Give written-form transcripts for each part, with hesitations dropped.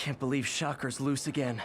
Can't believe Shocker's loose again.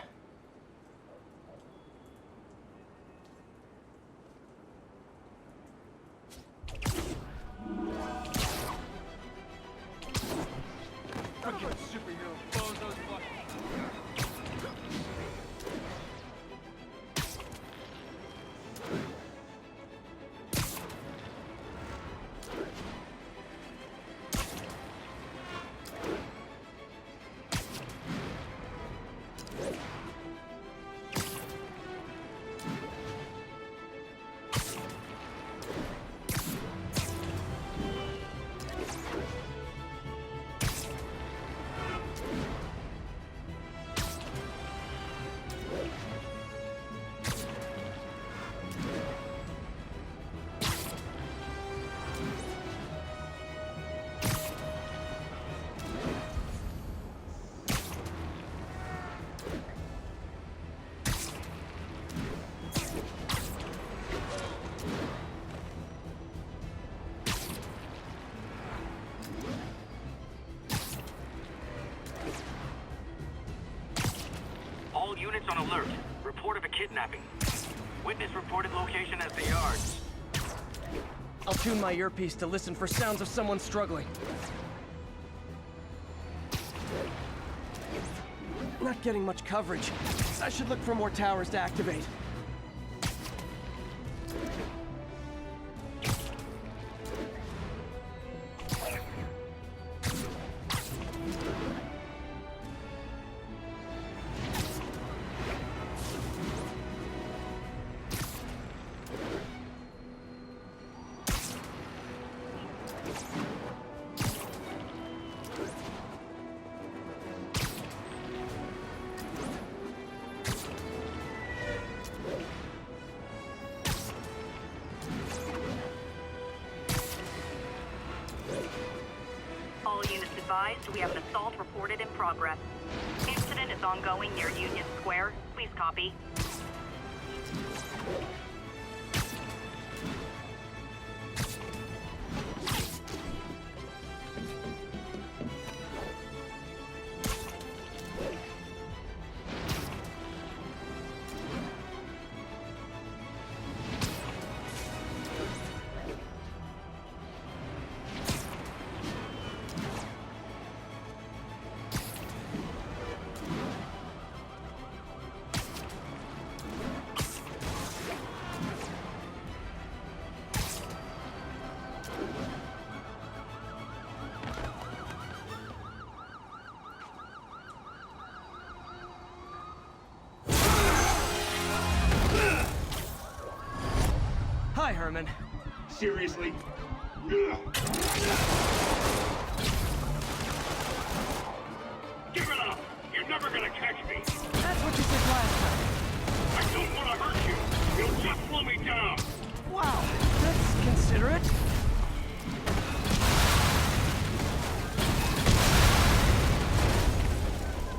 All units on alert. Report of a kidnapping. Witness reported location as the yards. I'll tune my earpiece to listen for sounds of someone struggling. Not getting much coverage. I should look for more towers to activate. All units advised, we have an assault reported in progress. Incident is ongoing near Union Square. Please copy. Hi, Herman. Seriously? Give it up! You're never gonna catch me! That's what you said last time. I don't want to hurt you! You'll just slow me down! Wow, that's considerate.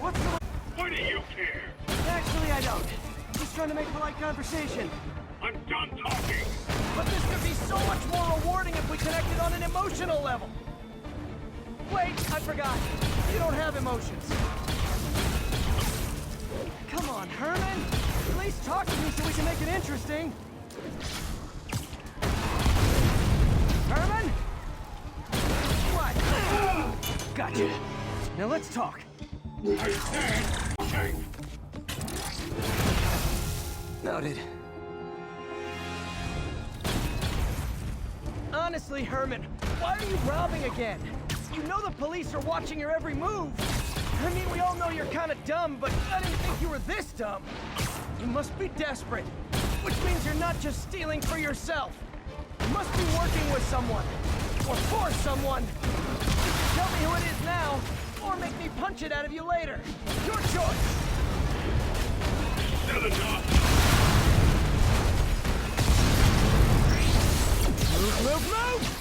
What's the... Why do you care? Actually, I don't. Just trying to make polite conversation. I'm done talking! But this could be so much more rewarding if we connected on an emotional level. Wait, I forgot. You don't have emotions. Come on, Herman. At least talk to me so we can make it interesting. Herman? What? Gotcha. Now let's talk. I said, okay! Noted. Honestly, Herman, why are you robbing again? You know the police are watching your every move. I mean, we all know you're kind of dumb, but I didn't think you were this dumb. You must be desperate, which means you're not just stealing for yourself. You must be working with someone, or for someone. You can tell me who it is now, or make me punch it out of you later. Your choice. Shut it up! Move, move, move!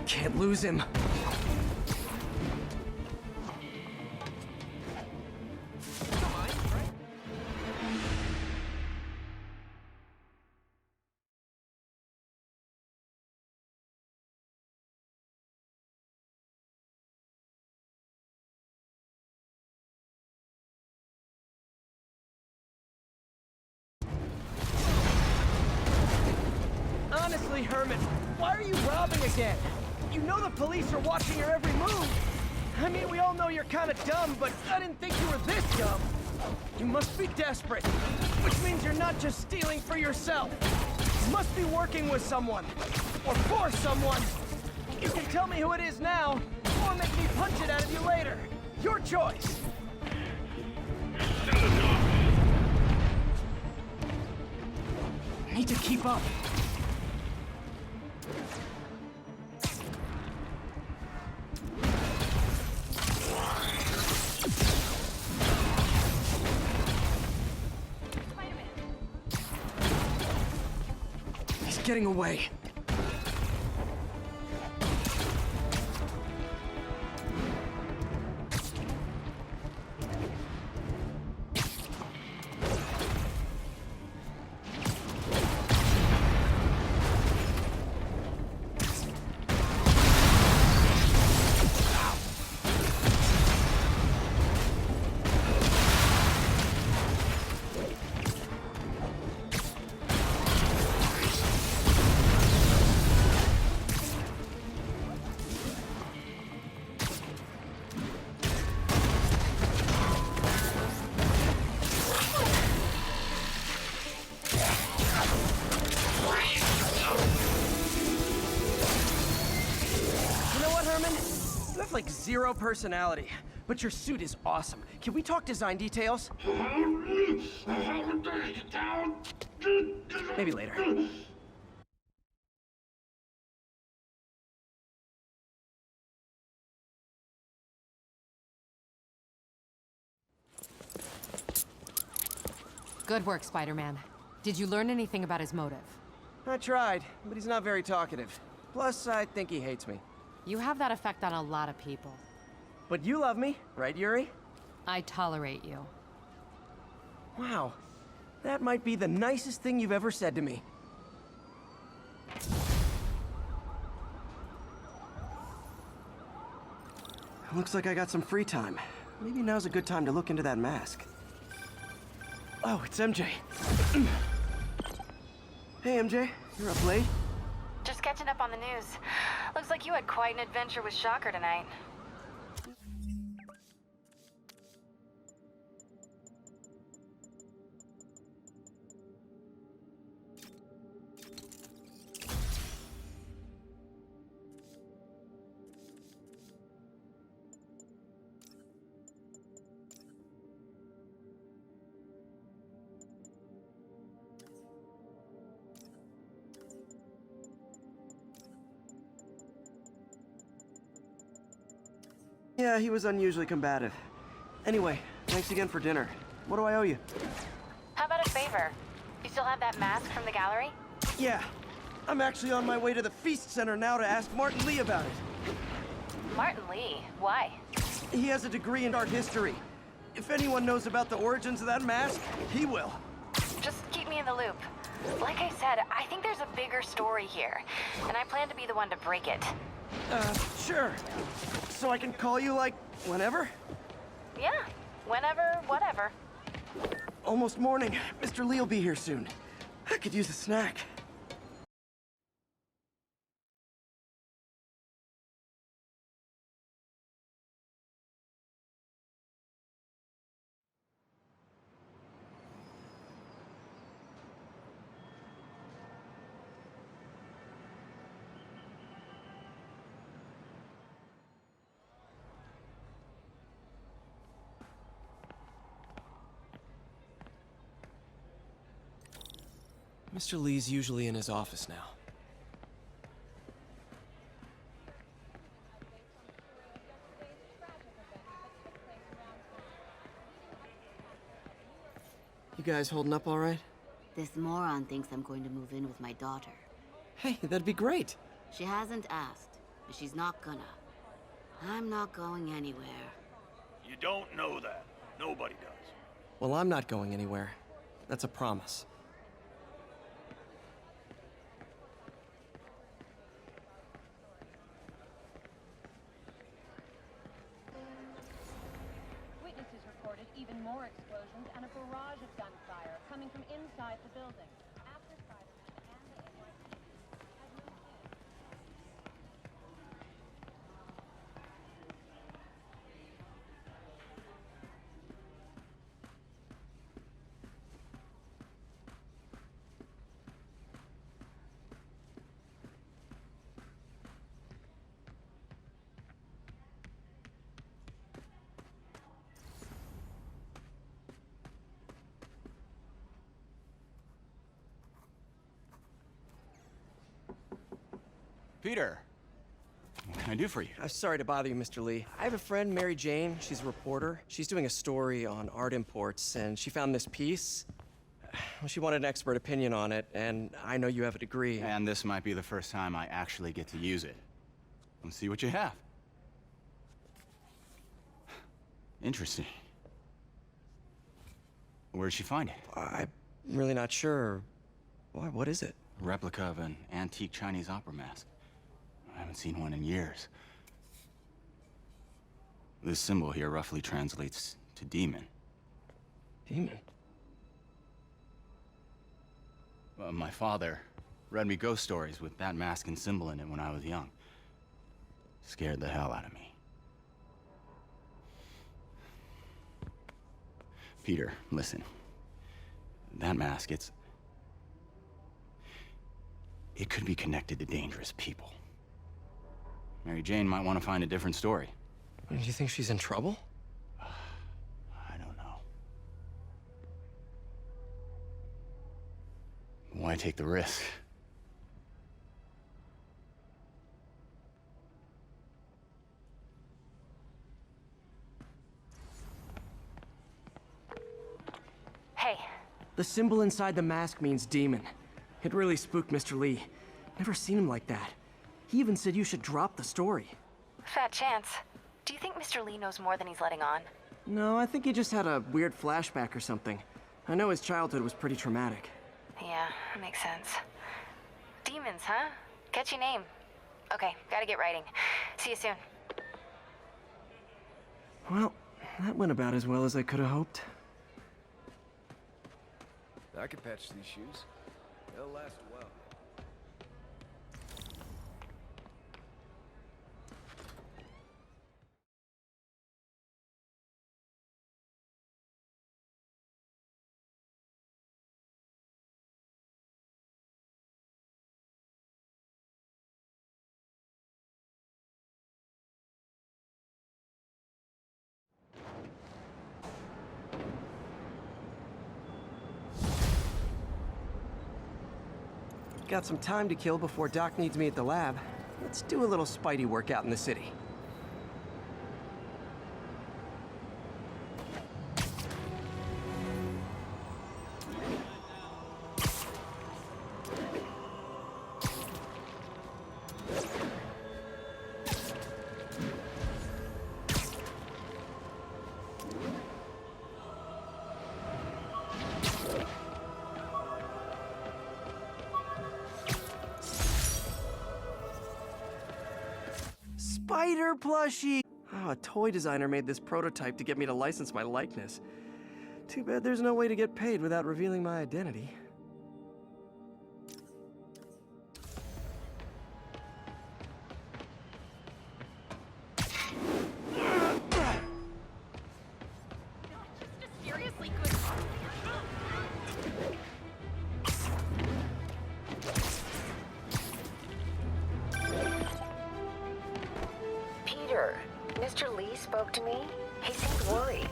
Can't lose him. Honestly, Herman, why are you robbing again? You know the police are watching your every move. I mean, we all know you're kind of dumb, but I didn't think you were this dumb. You must be desperate, which means you're not just stealing for yourself. You must be working with someone, or for someone. You can tell me who it is now, or make me punch it out of you later. Your choice. Need to keep up. He's getting away. You have like zero personality, but your suit is awesome. Can we talk design details? Maybe later. Good work, Spider-Man. Did you learn anything about his motive? I tried, but he's not very talkative. Plus, I think he hates me. You have that effect on a lot of people. But you love me, right, Yuri? I tolerate you. Wow. That might be the nicest thing you've ever said to me. Looks like I got some free time. Maybe now's a good time to look into that mask. Oh, it's MJ. Hey, MJ. You're up late? Just catching up on the news. Looks like you had quite an adventure with Shocker tonight. Yeah, he was unusually combative. Anyway, thanks again for dinner. What do I owe you? How about a favor? You still have that mask from the gallery? Yeah. I'm actually on my way to the Feast Center now to ask Martin Lee about it. Martin Lee? Why? He has a degree in art history. If anyone knows about the origins of that mask, he will. Just keep me in the loop. Like I said, I think there's a bigger story here, and I plan to be the one to break it. Sure. So I can call you, like, whenever? Yeah, whenever, whatever. Almost morning. Mr. Lee will be here soon. I could use a snack. Mr. Lee's usually in his office now. You guys holding up all right? This moron thinks I'm going to move in with my daughter. Hey, that'd be great. She hasn't asked. but she's not gonna. I'm not going anywhere. You don't know that. Nobody does. Well, I'm not going anywhere. That's a promise. Witnesses reported even more explosions and a barrage of gunfire coming from inside the building. After Spider-Man and the NYPD had moved in. Peter, what can I do for you? I'm sorry to bother you, Mr. Lee. I have a friend, Mary Jane. She's a reporter. She's doing a story on art imports, and she found this piece. Well, she wanted an expert opinion on it, and I know you have a degree. And this might be the first time I actually get to use it. Let's see what you have. Interesting. Where'd she find it? I'm really not sure. Why, what is it? A replica of an antique Chinese opera mask. I haven't seen one in years. This symbol here roughly translates to demon. Demon? My father read me ghost stories with that mask and symbol in it when I was young. Scared the hell out of me. Peter, listen. That mask, it could be connected to dangerous people. Mary Jane might want to find a different story. Do you think she's in trouble? I don't know. Why take the risk? Hey, The symbol inside the mask means demon. It really spooked Mr. Lee. Never seen him like that. He even said you should drop the story. fat chance. Do you think Mr. Lee knows more than he's letting on? No, I think he just had a weird flashback or something. I know his childhood was pretty traumatic. Yeah, makes sense. Demons, huh? Catchy name. Okay, gotta get writing. See you soon. Well, that went about as well as I could have hoped. I could patch these shoes. They'll last a while. Got some time to kill before Doc needs me at the lab. Let's do a little Spidey workout in the city. Spider plushie! Oh, a toy designer made this prototype to get me to license my likeness. Too bad there's no way to get paid without revealing my identity. Seriously good. Peter, Mr. Lee spoke to me. He seemed worried.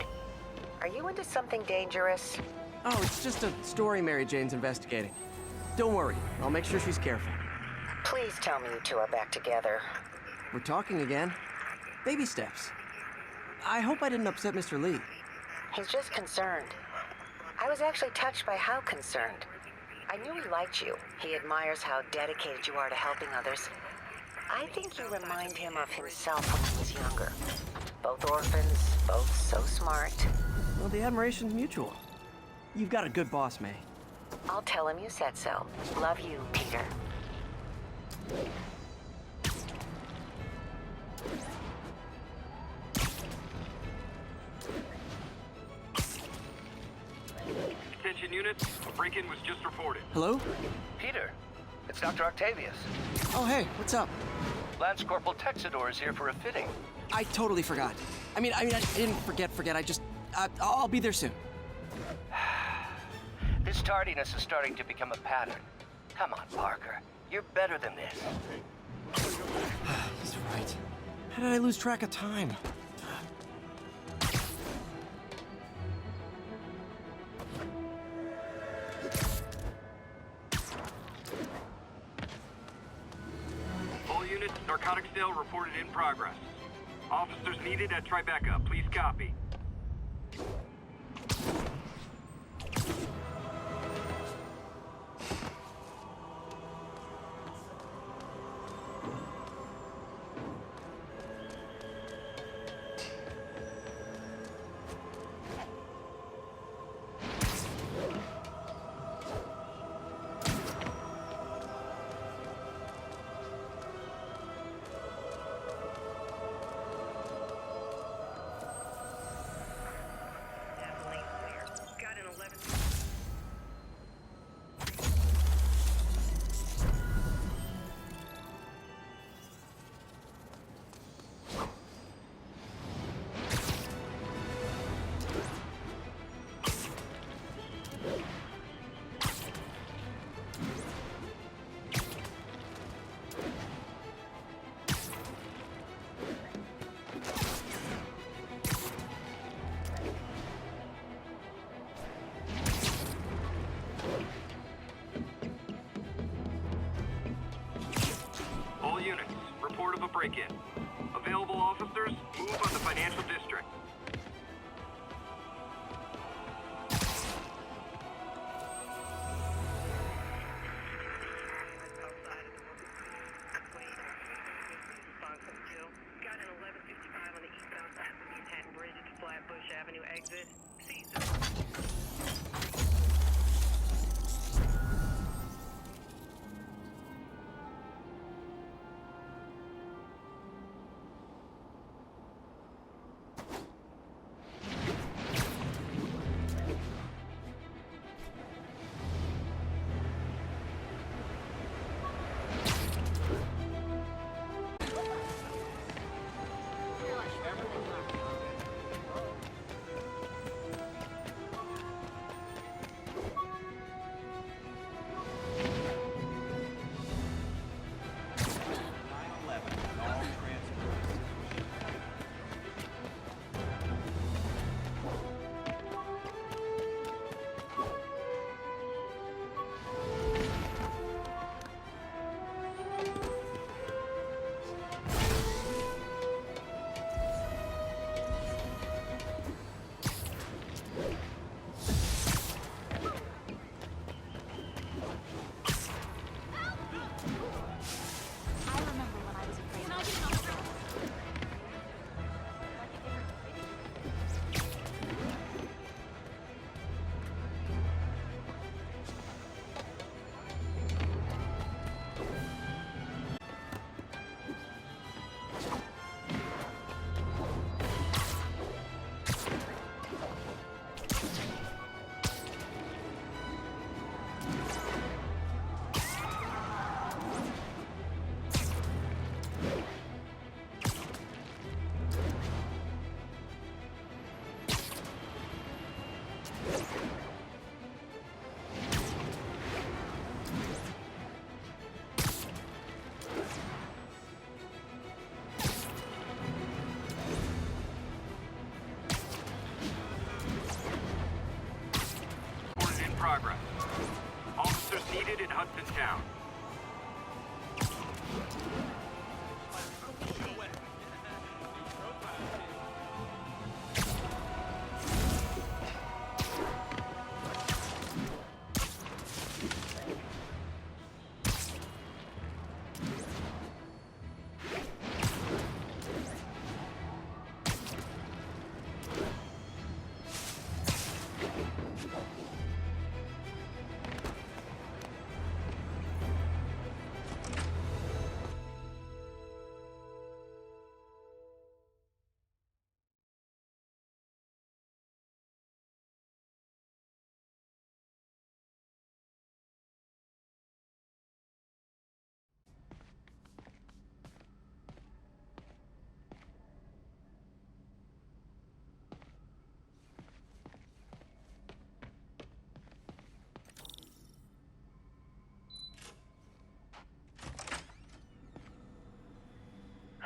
Are you into something dangerous? Oh, it's just a story Mary Jane's investigating. Don't worry, I'll make sure she's careful. Please tell me you two are back together. We're talking again. Baby steps. I hope I didn't upset Mr. Lee. He's just concerned. I was actually touched by how concerned. I knew he liked you. He admires how dedicated you are to helping others. I think you remind him of himself when he was younger. Both orphans, both so smart. Well, the admiration's mutual. You've got a good boss, May. I'll tell him you said so. Love you, Peter. Attention units, a break-in was just reported. Hello? Peter, it's Dr. Octavius. Oh, hey, what's up? Lance Corporal Texador is here for a fitting. I totally forgot. I mean, I didn't forget. I just, I'll be there soon. This tardiness is starting to become a pattern. Come on, Parker. You're better than this. He's right. How did I lose track of time? All units, narcotics sale reported in progress. Officers needed at Tribeca. Please copy. All units, report of a break-in. Available officers, move on the financial district. Got an 1155 on the eastbound side of the Manhattan Bridge at the Flatbush Avenue exit. Progress. Officers needed in Hudson Town.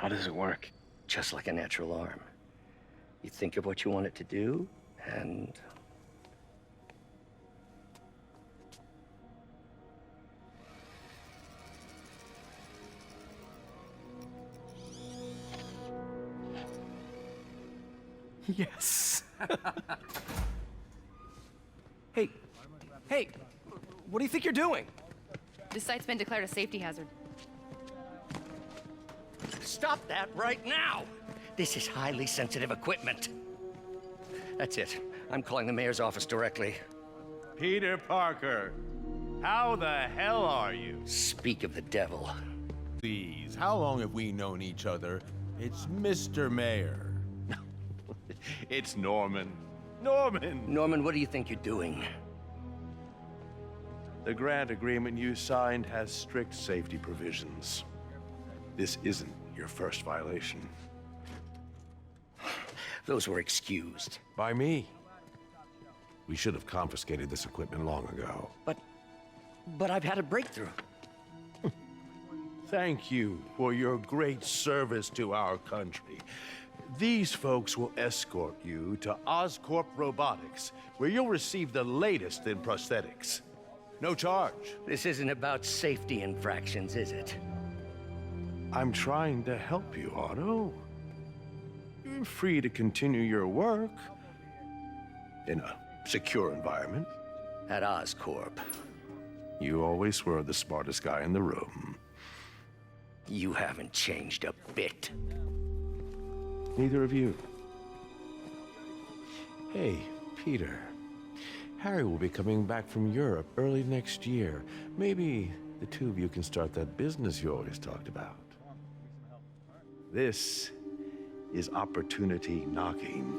How does it work? Just like a natural arm. You think of what you want it to do, and... Yes. Hey, what do you think you're doing? This site's been declared a safety hazard. Stop that right now! This is highly sensitive equipment. That's it. I'm calling the mayor's office directly. Peter Parker, how the hell are you? Speak of the devil. Please, how long have we known each other? It's Mr. Mayor. It's Norman. Norman! Norman, what do you think you're doing? The grant agreement you signed has strict safety provisions. This isn't your first violation. Those were excused. By me. We should have confiscated this equipment long ago. But I've had a breakthrough. Thank you for your great service to our country. These folks will escort you to Oscorp Robotics, where you'll receive the latest in prosthetics. No charge. This isn't about safety infractions, is it? I'm trying to help you, Otto. You're free to continue your work in a secure environment. At Oscorp. You always were the smartest guy in the room. You haven't changed a bit. Neither of you. Hey, Peter. Harry will be coming back from Europe early next year. Maybe the two of you can start that business you always talked about. This is opportunity knocking.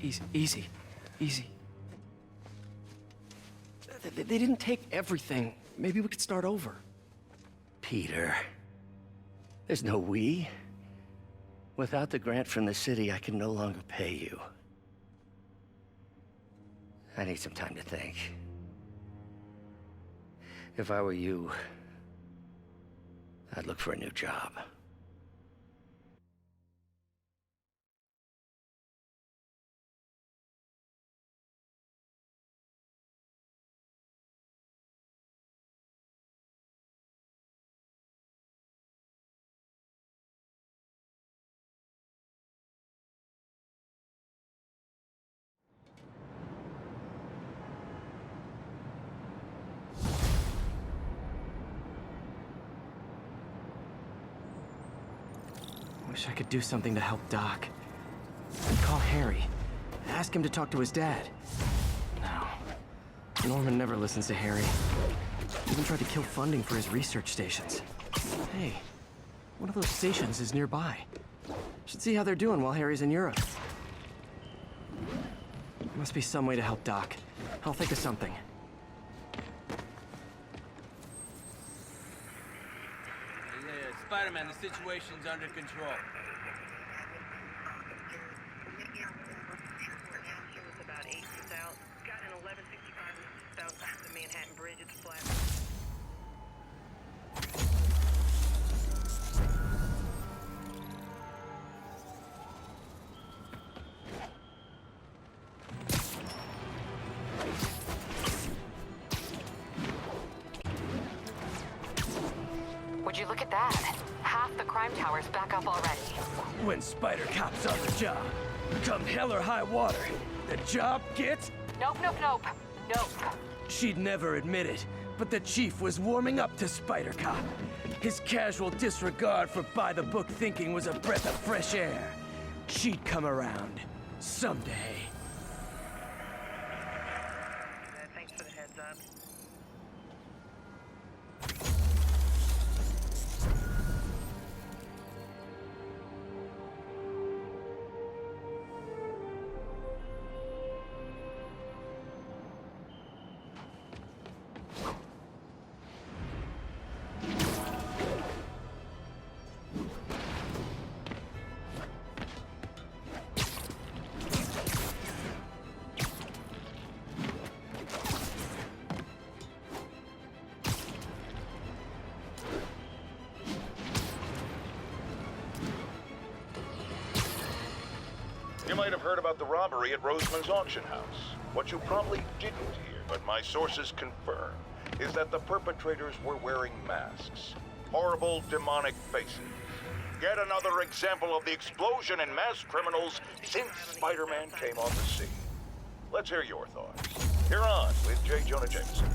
Easy. They didn't take everything. Maybe we could start over. Peter, there's no we. Without the grant from the city, I can no longer pay you. I need some time to think. If I were you, I'd look for a new job. Wish I could do something to help Doc. I'd call Harry. Ask him to talk to his dad. No. Norman never listens to Harry. Even tried to kill funding for his research stations. Hey, one of those stations is nearby. Should see how they're doing while Harry's in Europe. Must be some way to help Doc. I'll think of something. Spider-Man, the situation's under control. About 8 south. Got an 1165 south the Manhattan Bridge. It's flat. Would you look at that? Half the crime tower's back up already. When Spider Cop's on the job, come hell or high water, the job gets... Nope. She'd never admit it, but the chief was warming up to Spider Cop. His casual disregard for by-the-book thinking was a breath of fresh air. She'd come around. Someday. Thanks for the heads up. You might have heard about the robbery at Roseman's auction house. What you probably didn't hear, but my sources confirm, is that the perpetrators were wearing masks. Horrible, demonic faces. Yet another example of the explosion in mass criminals since Spider-Man came on the scene. Let's hear your thoughts. You're on with J. Jonah Jameson.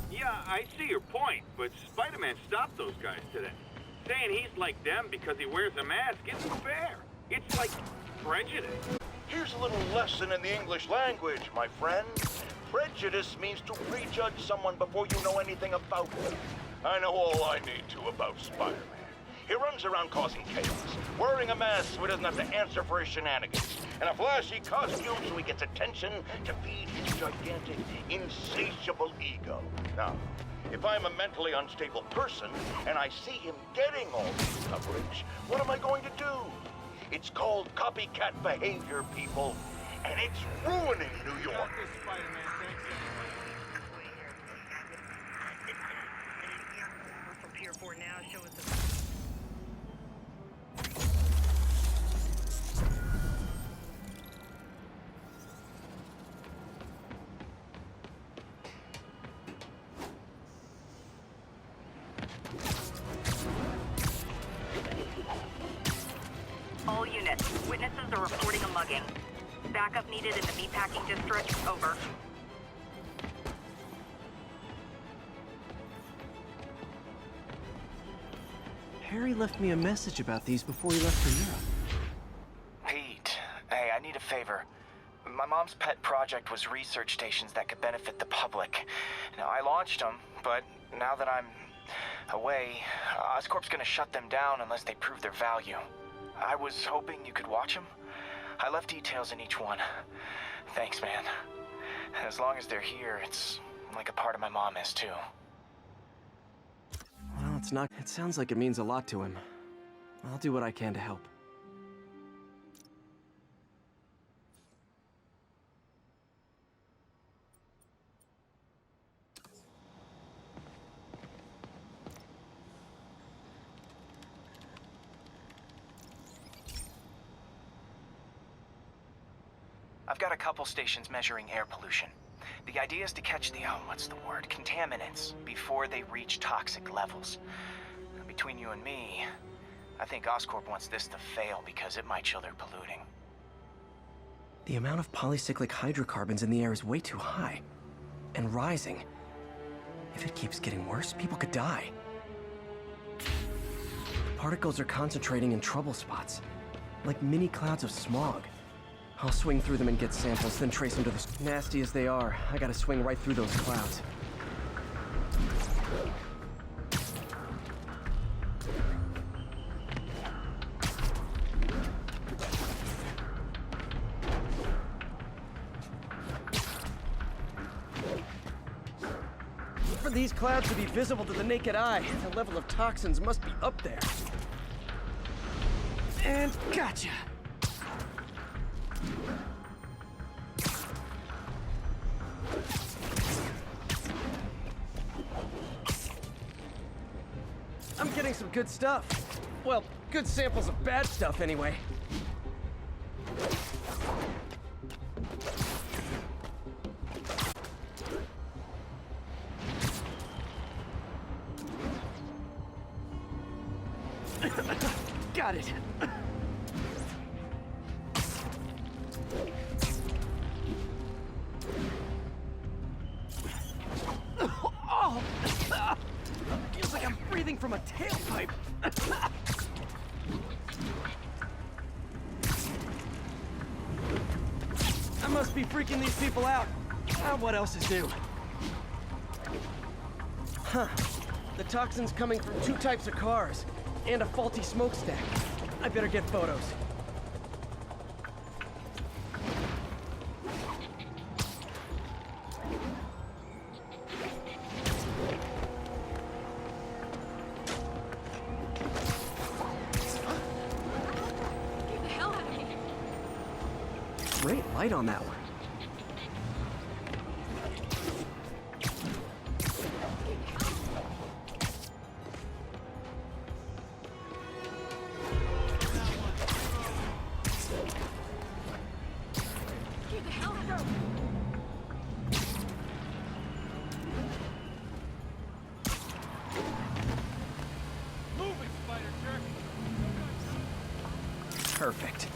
Yeah, I see your point, but Spider-Man stopped those guys today. Saying he's like them because he wears a mask isn't fair. It's like prejudice. Here's a little lesson in the English language, my friend. Prejudice means to prejudge someone before you know anything about them. I know all I need to about Spider-Man. He runs around causing chaos, wearing a mask so he doesn't have to answer for his shenanigans, and a flashy costume so he gets attention to feed his gigantic, insatiable ego. Now, if I'm a mentally unstable person and I see him getting all this coverage, what am I going to do? It's called copycat behavior, people, and it's ruining New York. From Pier 4 now, show us the... All units, witnesses are reporting a mugging. Backup needed in the meatpacking district. Over. Harry left me a message about these before he left for Europe. Pete, hey, I need a favor. My mom's pet project was research stations that could benefit the public. Now, I launched them, but now that I'm away, Oscorp's gonna shut them down unless they prove their value. I was hoping you could watch them. I left details in each one. Thanks, man. As long as they're here, it's like a part of my mom is, too. Well, it's not... It sounds like it means a lot to him. I'll do what I can to help. I've got a couple stations measuring air pollution. The idea is to catch the, what's the word, contaminants before they reach toxic levels. Between you and me, I think Oscorp wants this to fail because it might show they're polluting. The amount of polycyclic hydrocarbons in the air is way too high. And rising. If it keeps getting worse, people could die. The particles are concentrating in trouble spots, like mini clouds of smog. I'll swing through them and get samples, then trace them to the... Nasty as they are, I gotta swing right through those clouds. For these clouds to be visible to the naked eye, the level of toxins must be up there. And gotcha! I'm getting some good stuff. Well, good samples of bad stuff, anyway. Got it. Oh! Feels like I'm breathing from a tailpipe. I must be freaking these people out. What else is new? Huh. The toxin's coming from 2 types of cars and a faulty smokestack. I better get photos. Great light on that one. Perfect.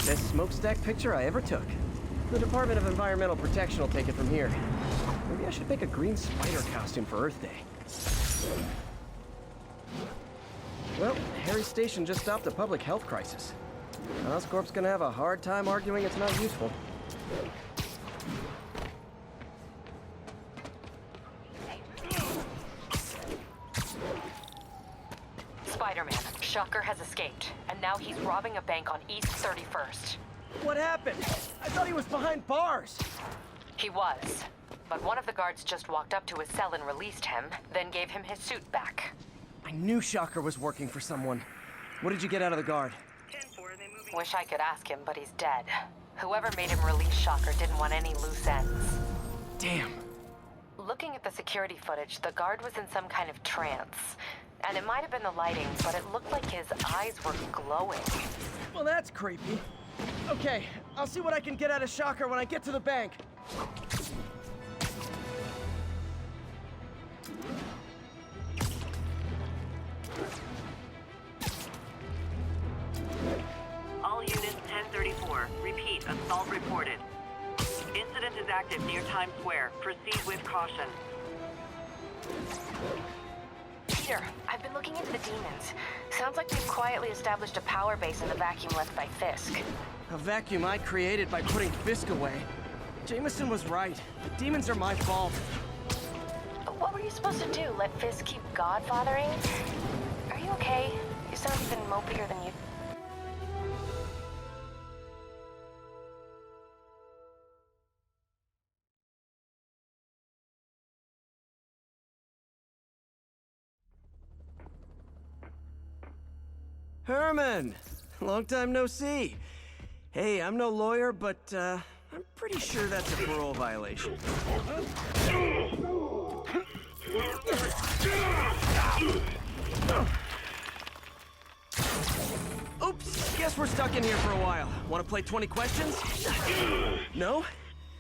Best smokestack picture I ever took. The Department of Environmental Protection will take it from here. Maybe I should make a green spider costume for Earth Day. Well, Harry's station just stopped a public health crisis. Oscorp's gonna have a hard time arguing it's not useful. Spider-Man, Shocker has escaped, and now he's robbing a bank on East 31st. What happened? I thought he was behind bars. He was, but one of the guards just walked up to his cell and released him, then gave him his suit back. I knew Shocker was working for someone. What did you get out of the guard? Wish I could ask him, but he's dead. Whoever made him release Shocker didn't want any loose ends. Damn. Looking at the security footage, the guard was in some kind of trance. And it might have been the lighting, but it looked like his eyes were glowing. Well, that's creepy. Okay, I'll see what I can get out of Shocker when I get to the bank. All units 1034. Repeat, assault reported. Incident is active near Times Square. Proceed with caution. Peter, I've been looking into the demons. Sounds like we've quietly established a power base in the vacuum left by Fisk. A vacuum I created by putting Fisk away. Jameson was right. The demons are my fault. But what were you supposed to do? Let Fisk keep godfathering? Are you okay? You sound even mopier than you. Herman! Long time no see. Hey, I'm no lawyer, but, I'm pretty sure that's a parole violation. Oops, guess we're stuck in here for a while. Want to play 20 questions? No?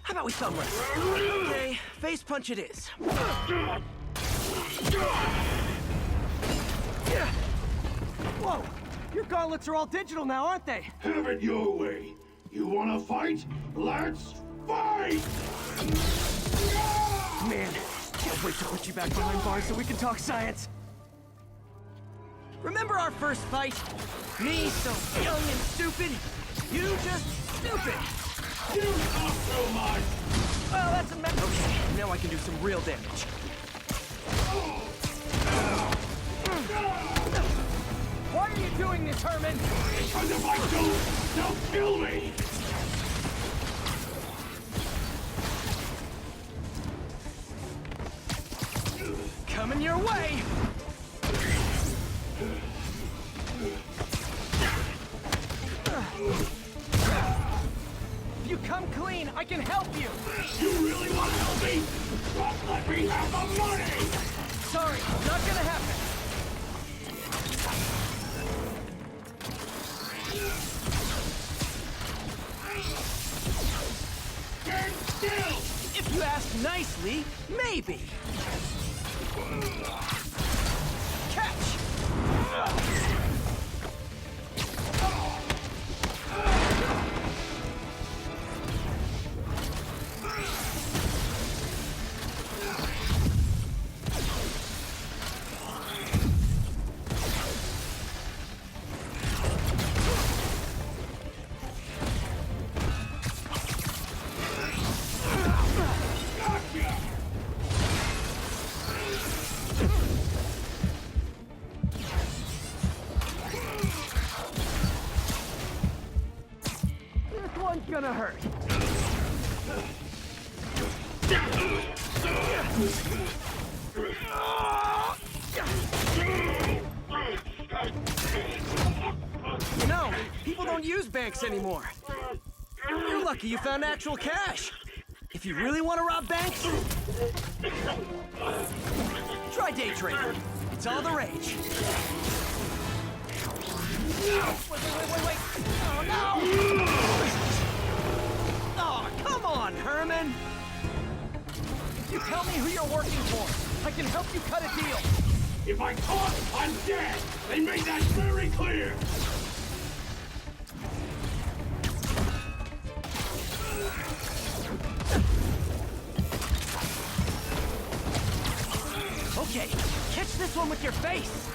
How about we thumb wrestle? Okay, face punch it is. Whoa! Your gauntlets are all digital now, aren't they? Have it your way. You wanna fight? Let's fight! Man, can't wait to put you back behind bars so we can talk science. Remember our first fight? Me so young and stupid, you just stupid. You talk so much! Well, that's a mess. Okay, now I can do some real damage. Why are you doing this, Herman? Because if I don't, they'll kill me! Coming your way! If you come clean, I can help you! You really want to help me? Just let me have the money! Sorry, not gonna happen. Stand still! If you ask nicely, maybe. Catch! This one's gonna hurt. No, people don't use banks anymore. You're lucky you found actual cash. If you really want to rob banks, try day trading. It's all the rage. Wait. Oh, no! Oh, come on, Herman! If you tell me who you're working for, I can help you cut a deal. If I talk, I'm dead! They made that very clear! Okay, catch this one with your face!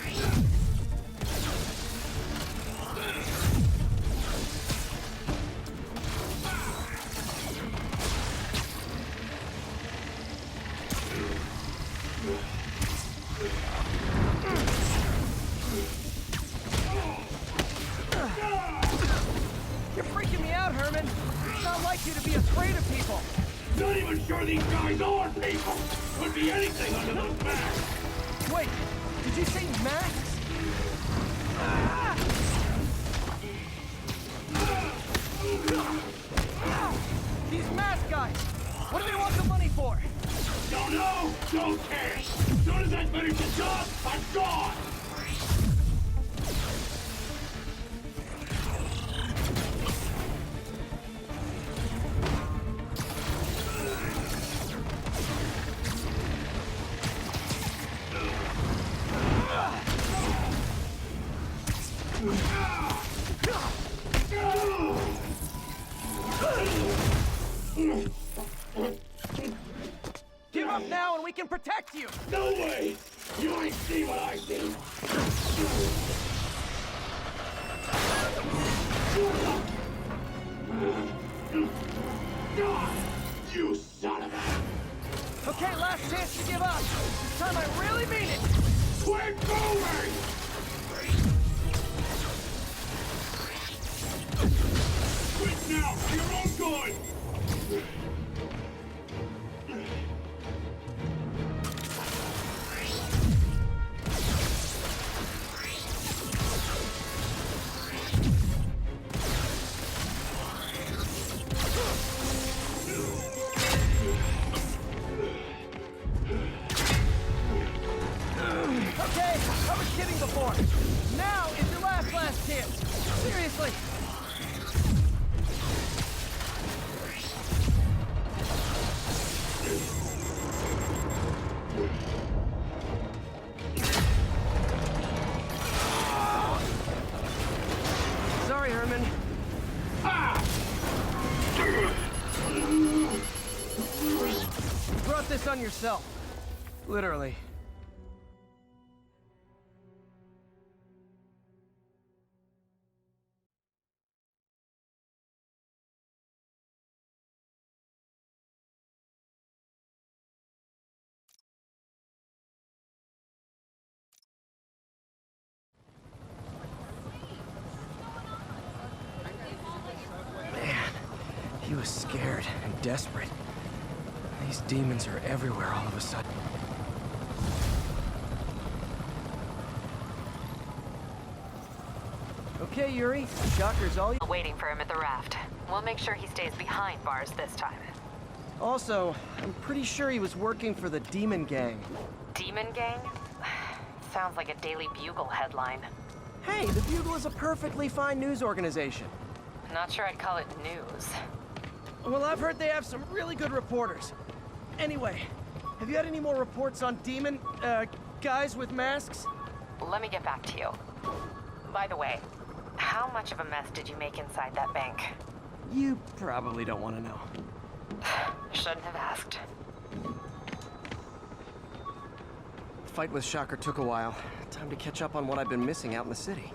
You're freaking me out, Herman. It's not like you to be afraid of people. Not even sure these guys are people! Could be anything under those masks! Wait, did you say masks? Ah! These mask guys! What do they want the money for? Don't know! Don't care! As soon as I finish the job, I'm gone! Give up now and we can protect you! No way! You ain't seen what I see! You son of a... Okay, last chance to give up. This time I really mean it! Quit moving! Quit now! For your own good! Okay, I was kidding before. Now is your last chance. Seriously. Sorry, Herman. You brought this on yourself. Literally. Man, he was scared and desperate. These demons are everywhere all of a sudden. Okay, Yuri. Shocker's all you... Waiting for him at the raft. We'll make sure he stays behind bars this time. Also, I'm pretty sure he was working for the Demon Gang. Demon Gang? Sounds like a Daily Bugle headline. Hey, the Bugle is a perfectly fine news organization. Not sure I'd call it news. Well, I've heard they have some really good reporters. Anyway, have you had any more reports on demon, guys with masks? Let me get back to you. By the way, how much of a mess did you make inside that bank? You probably don't want to know. Shouldn't have asked. The fight with Shocker took a while. Time to catch up on what I've been missing out in the city.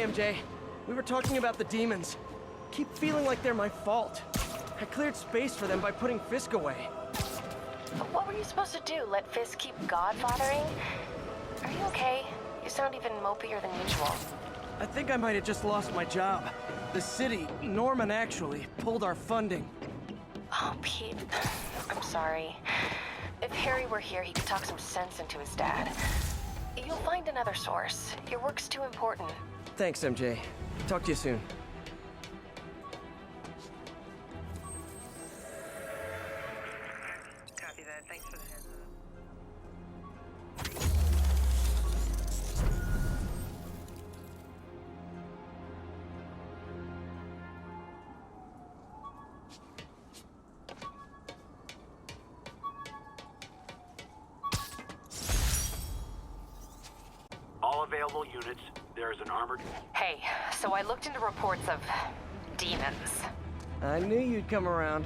MJ. We were talking about the demons. Keep feeling like they're my fault. I cleared space for them by putting Fisk away. But what were you supposed to do? Let Fisk keep godfathering? Are you okay? You sound even mopier than usual. I think I might have just lost my job. The city, Norman actually, pulled our funding. Oh, Pete. I'm sorry. If Harry were here, he could talk some sense into his dad. You'll find another source. Your work's too important. Thanks, MJ. Talk to you soon. Copy that. Thanks for the heads up. All available units. There's an armored... Hey, so I looked into reports of demons. I knew you'd come around.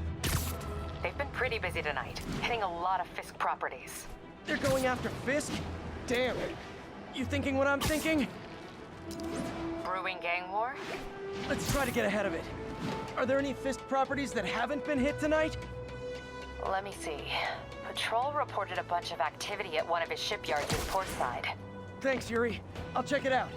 They've been pretty busy tonight, hitting a lot of Fisk properties. They're going after Fisk? Damn. You thinking what I'm thinking? Brewing gang war? Let's try to get ahead of it. Are there any Fisk properties that haven't been hit tonight? Let me see. Patrol reported a bunch of activity at one of his shipyards in Portside. Thanks, Yuri. I'll check it out.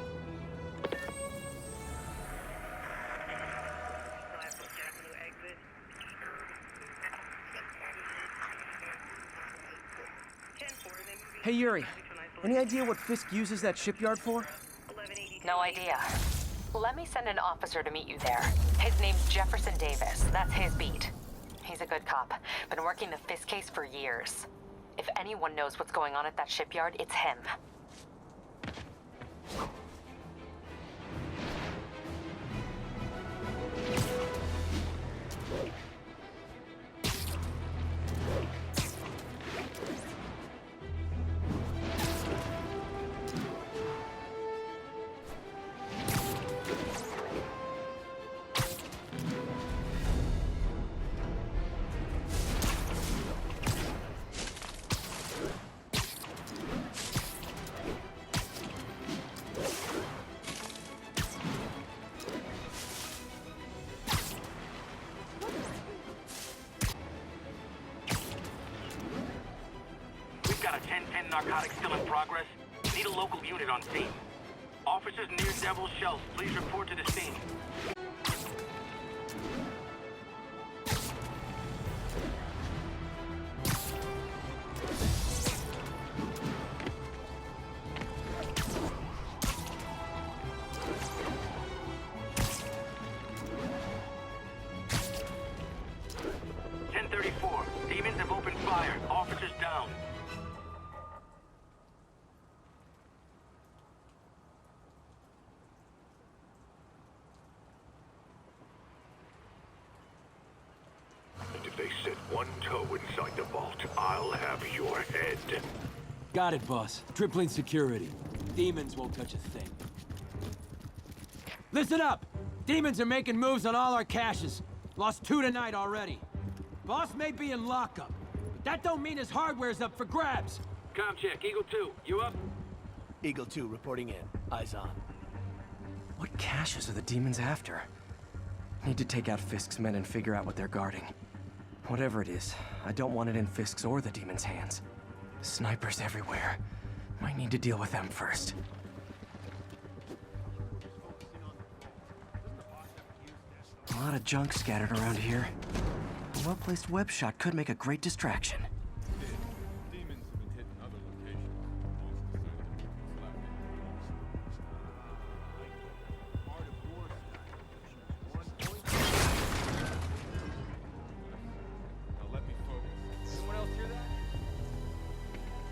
Hey, Yuri. Any idea what Fisk uses that shipyard for? No idea. Let me send an officer to meet you there. His name's Jefferson Davis. That's his beat. He's a good cop. Been working the Fisk case for years. If anyone knows what's going on at that shipyard, it's him. Got a 10-10 narcotics still in progress. Need a local unit on scene. Officers near Devil's Shelf, please report to the scene. Demons have opened fire. Officers down. If they set one toe inside the vault, I'll have your head. Got it, boss. Tripling security. Demons won't touch a thing. Listen up! Demons are making moves on all our caches. Lost 2 tonight already. Boss may be in lockup, but that don't mean his hardware's up for grabs. Com check, Eagle 2, you up? Eagle 2 reporting in. Eyes on. What caches are the demons after? Need to take out Fisk's men and figure out what they're guarding. Whatever it is, I don't want it in Fisk's or the demons' hands. Snipers everywhere. Might need to deal with them first. A lot of junk scattered around here. A well-placed web shot could make a great distraction.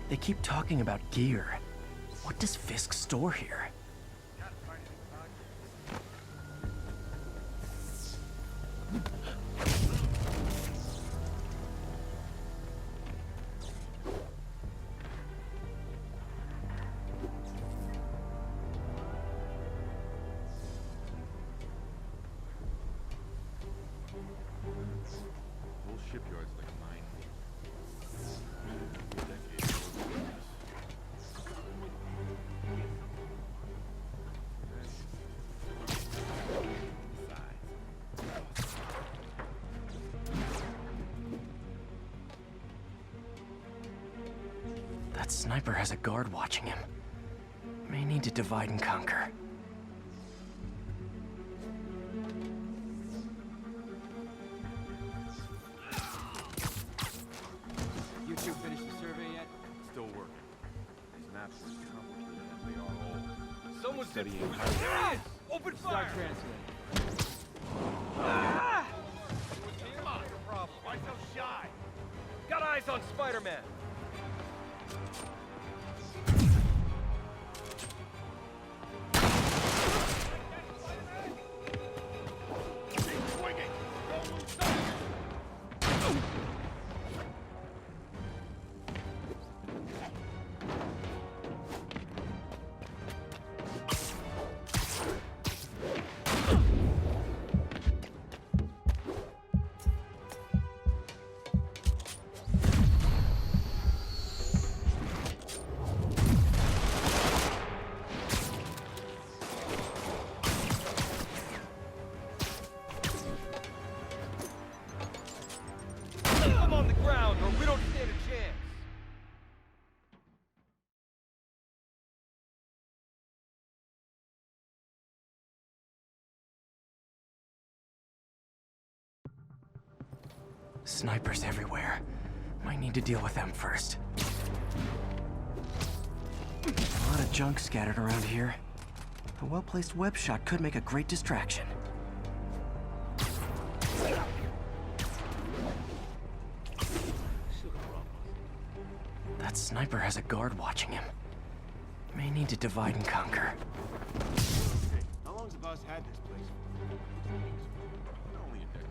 They keep talking about gear. What does Fisk store here? Whole shipyard's like a mine. sniper has a guard watching him. May need to divide and conquer. You two finished the survey yet? Still working. These maps are as complicated as they are old. Someone's studying how There it is! Open Start fire! translating. Ah! Come on, your problem. Why so shy? Got eyes on Spider-Man. On the ground, or we don't stand a chance. Snipers everywhere. Might need to deal with them first. A lot of junk scattered around here. A well-placed web shot could make a great distraction. That sniper has a guard watching him. May need to divide and conquer. How long's the boss had this place? Only a decade.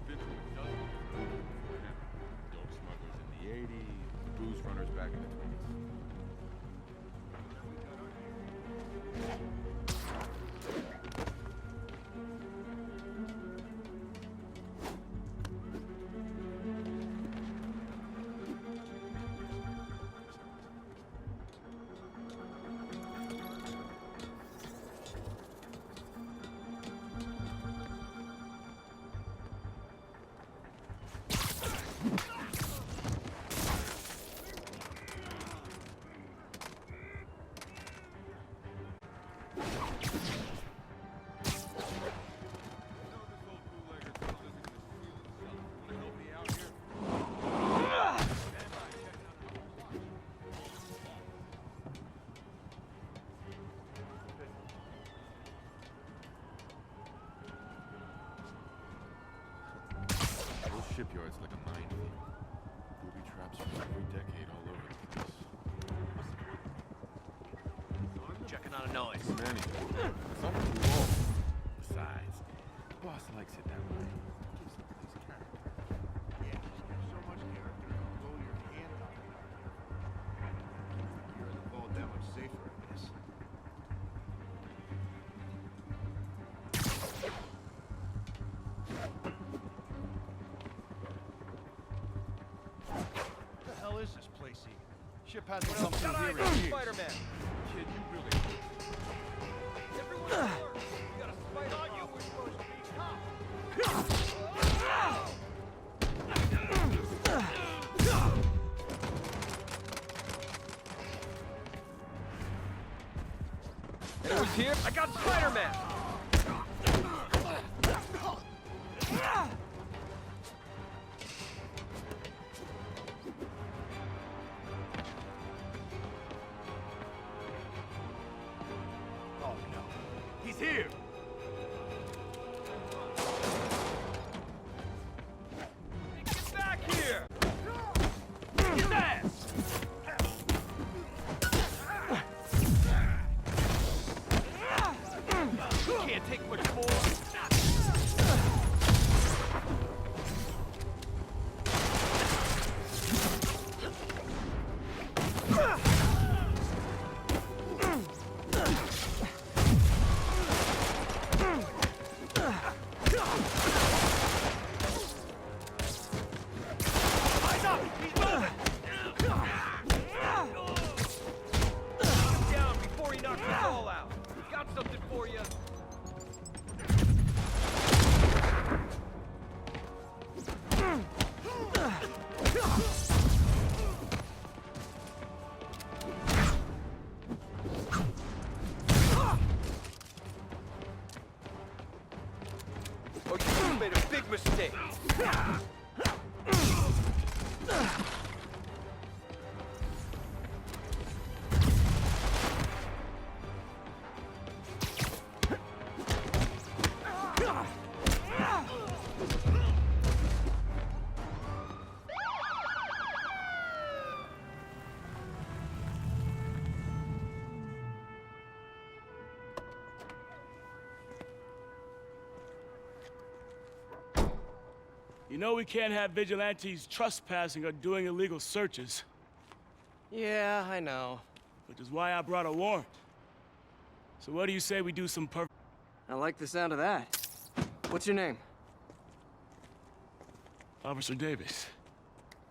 Been through a dozen. Dope smugglers in the 80s, booze runners back in the 20s. Shipyard's like a minefield. Booby traps from every decade all over the place. Checking on a noise. Many. Some too old. Besides, the boss likes it that way. Gives the place character. Yeah, just got so much character, you'll blow your hand off. You're in the vault that much safer, I guess. Is this place even? Ship hasn't come through here in years. Spider-Man. Kid, you really... Everyone alert! We got a spider on you. We're supposed to be cops. Anyone's here? I got Spider-Man! or you just made a big mistake. You know we can't have vigilantes trespassing or doing illegal searches. Yeah, I know. Which is why I brought a warrant. So what do you say we do some I like the sound of that. What's your name? Officer Davis.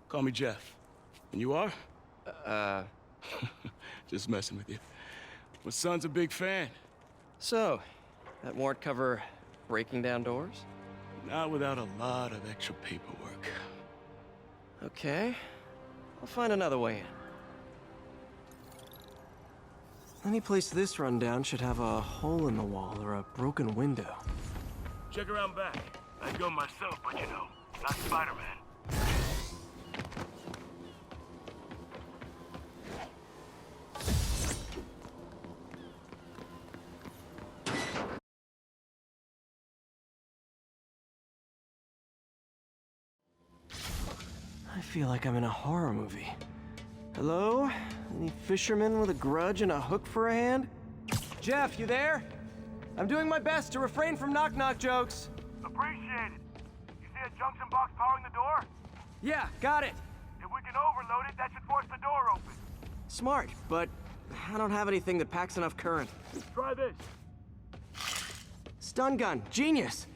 Call me Jeff. And you are? Just messing with you. My son's a big fan. So, that warrant cover breaking down doors? Not without a lot of extra paperwork. Okay. I'll find another way in. Any place this rundown should have a hole in the wall or a broken window. Check around back. I'd go myself, but you know, not Spider-Man. I feel like I'm in a horror movie. Hello? Any fisherman with a grudge and a hook for a hand? Jeff, you there? I'm doing my best to refrain from knock-knock jokes. Appreciate it. You see a junction box powering the door? Yeah, got it. If we can overload it, that should force the door open. Smart, but I don't have anything that packs enough current. Try this. Stun gun, genius!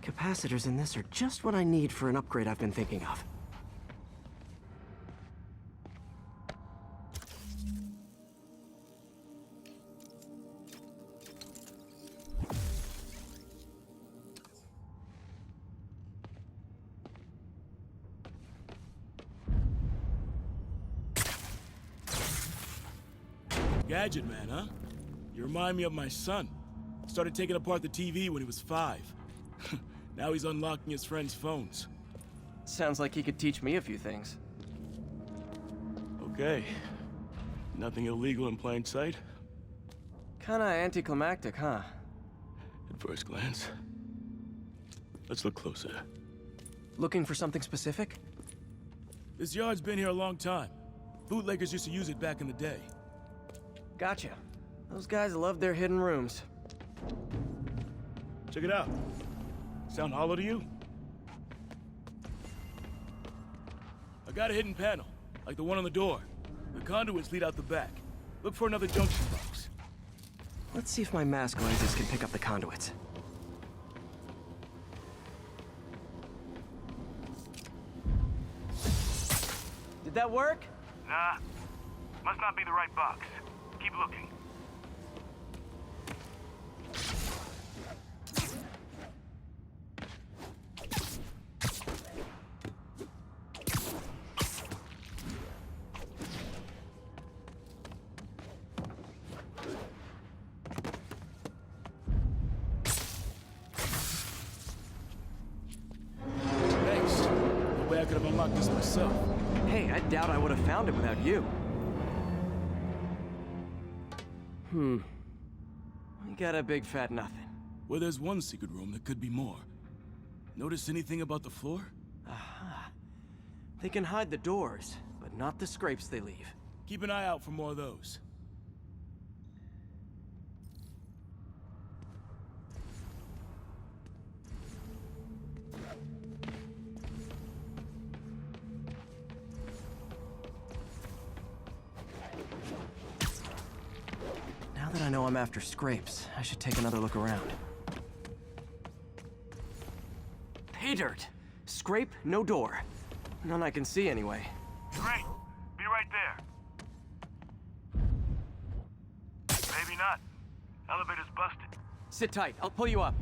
Capacitors in this are just what I need for an upgrade I've been thinking of. Gadget man, huh? You remind me of my son. Started taking apart the TV when he was 5. Now he's unlocking his friends' phones. Sounds like he could teach me a few things. Okay. Nothing illegal in plain sight? Kinda anticlimactic, huh? At first glance. Let's look closer. Looking for something specific? This yard's been here a long time. Bootleggers used to use it back in the day. Gotcha. Those guys love their hidden rooms. Check it out. Sound hollow to you? I got a hidden panel, like the one on the door. The conduits lead out the back. Look for another junction box. Let's see if my mask lenses can pick up the conduits. Did that work? Nah. Must not be the right box. Keep looking. Thanks. No way I could have unlocked this myself. Hey, I doubt I would have found it without you. We got a big fat nothing. Well, there's one secret room that could be more. Notice anything about the floor? Aha. They can hide the doors, but not the scrapes they leave. Keep an eye out for more of those. Now that I know I'm after scrapes, I should take another look around. Pay dirt! Scrape, no door. None I can see anyway. Great. Be right there. Maybe not. Elevator's busted. Sit tight, I'll pull you up.